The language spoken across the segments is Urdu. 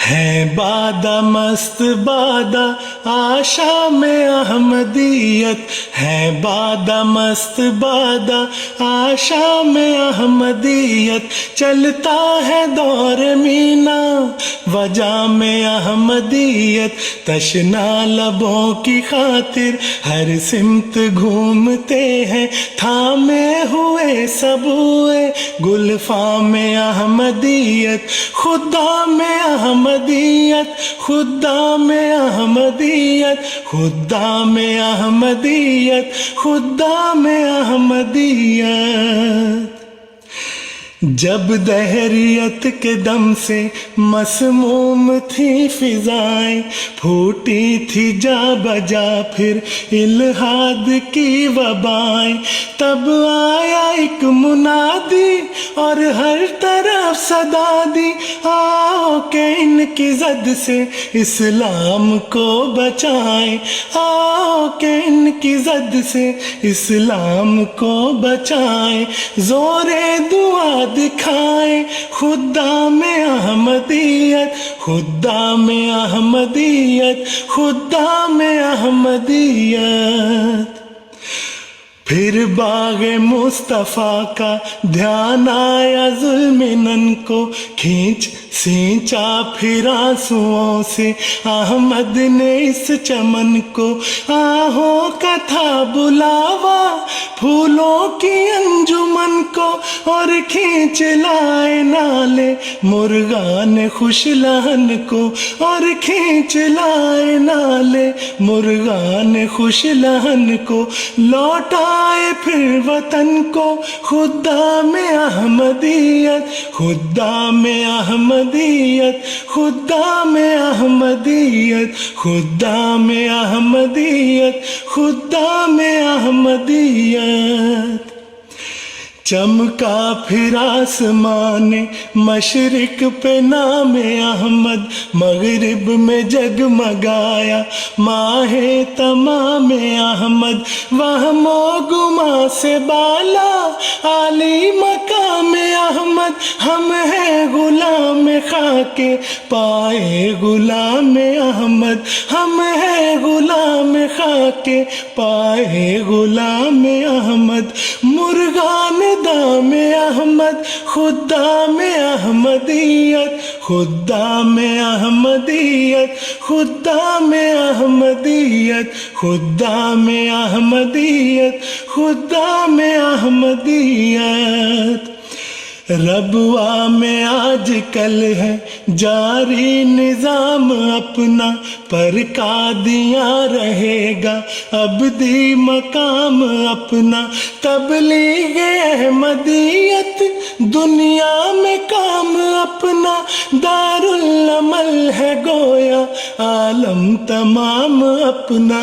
ہے بادہ مست بادہ آشا میں احمدیت، ہے بادہ مست بادہ آشا میں احمدیت، چلتا ہے دور مینا وجہ میں احمدیت، تشنا لبوں کی خاطر ہر سمت گھومتے ہیں، تھامے ہوئے سبوئے گلفاں میں احمدیت، خدا میں احمدیت، خدا میں احمدیت، خدا میں احمدیت، خدا میں احمدیت۔ جب دہریت کے دم سے مسموم تھی فضائیں، پھوٹی تھی جا بجا پھر الہاد کی وبائیں، تب آیا ایک منادی اور ہر طرف صدا دی، آؤ کہ ان کی زد سے اسلام کو بچائیں، آؤ کہ ان کی زد سے اسلام کو بچائیں، زور دعا دکھائیں، خدا میں احمدیت، خدا میں احمدیت، خدا میں احمدیت۔ پھر باغ مصطفیٰ کا دھیان آیا ظلمنن کو، کھینچ سینچا پھر آنسوؤں سے احمد نے اس چمن کو، آہوں کا تھا بلاوا پھولوں کی انجمن کو، اور کھینچ لائے نالے مرغان خوش لہن کو، اور کھینچ لائے نالے مرغان خوش لہن کو، لوٹا پھر وطن کو، خدا میں احمدیت، خدا میں احمدیت، خدا میں احمدیت، خدا میں احمدیت، خدا میں احمدیت۔ چمکا پھر آسمان مشرق پہ نام احمد، مغرب میں جگمگایا ماہ تمام احمد، وہم و گما سے بالا عالی مقام احمد، ہم ہیں غلام خاک پائے غلام احمد، ہم ہیں غلام خاک پائے غلام احمد، مرغان دام احمد، خدا میں احمدیت، خدا میں احمدیت، خدا میں احمدیت، خدا میں احمدیت، خدا میں احمدیت۔ ربوا میں آج کل ہے جاری نظام اپنا، پر قادیاں رہے گا ابدی مقام اپنا، تبلیغ احمدیت دنیا میں کام اپنا، دارالعمل ہے گویا عالم تمام اپنا،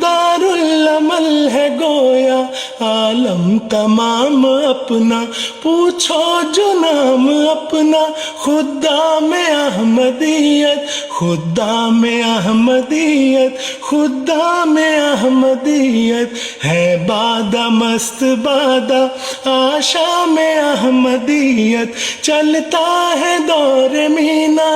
دارالعمل ہے گویا عالم تمام اپنا، پوچھو جو نام اپنا، خدا میں احمدیت، خدا میں احمدیت، خدا میں احمدیت، ہے بادہ مست بادہ آشا میں احمدیت، چلتا ہے دور مینا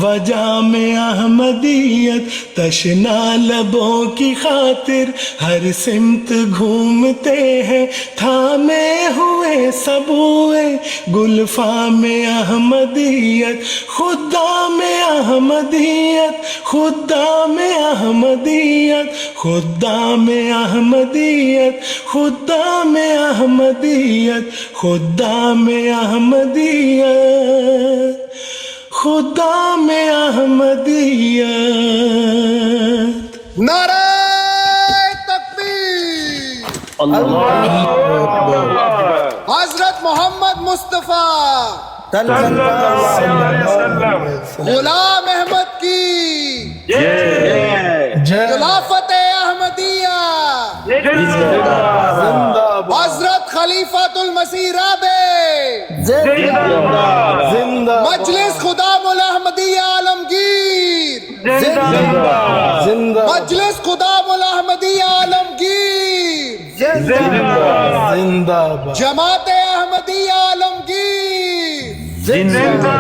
وجہ میں احمدیت، تشنا لبوں کی خاطر ہر سمت گھومتے ہیں، تھامے ہوئے سبوئے گلفاں میں احمدیت، خدا میں احمدیت، خدا میں احمدیت، خدا میں احمدیت، خدا میں احمدیت، خدا میں احمدیت، خدا میں احمدیت۔ نعرہ تکبیر، حضرت محمد مصطفیٰ غلام احمد کی خلافت احمدیہ، حضرت خلیفۃ المسیح رابع، مجلس خدام الاحمدیہ عالمگیر، مجلس خدام الاحمدیہ عالمگیر، جماعت احمدیہ عالمگیر، زندہ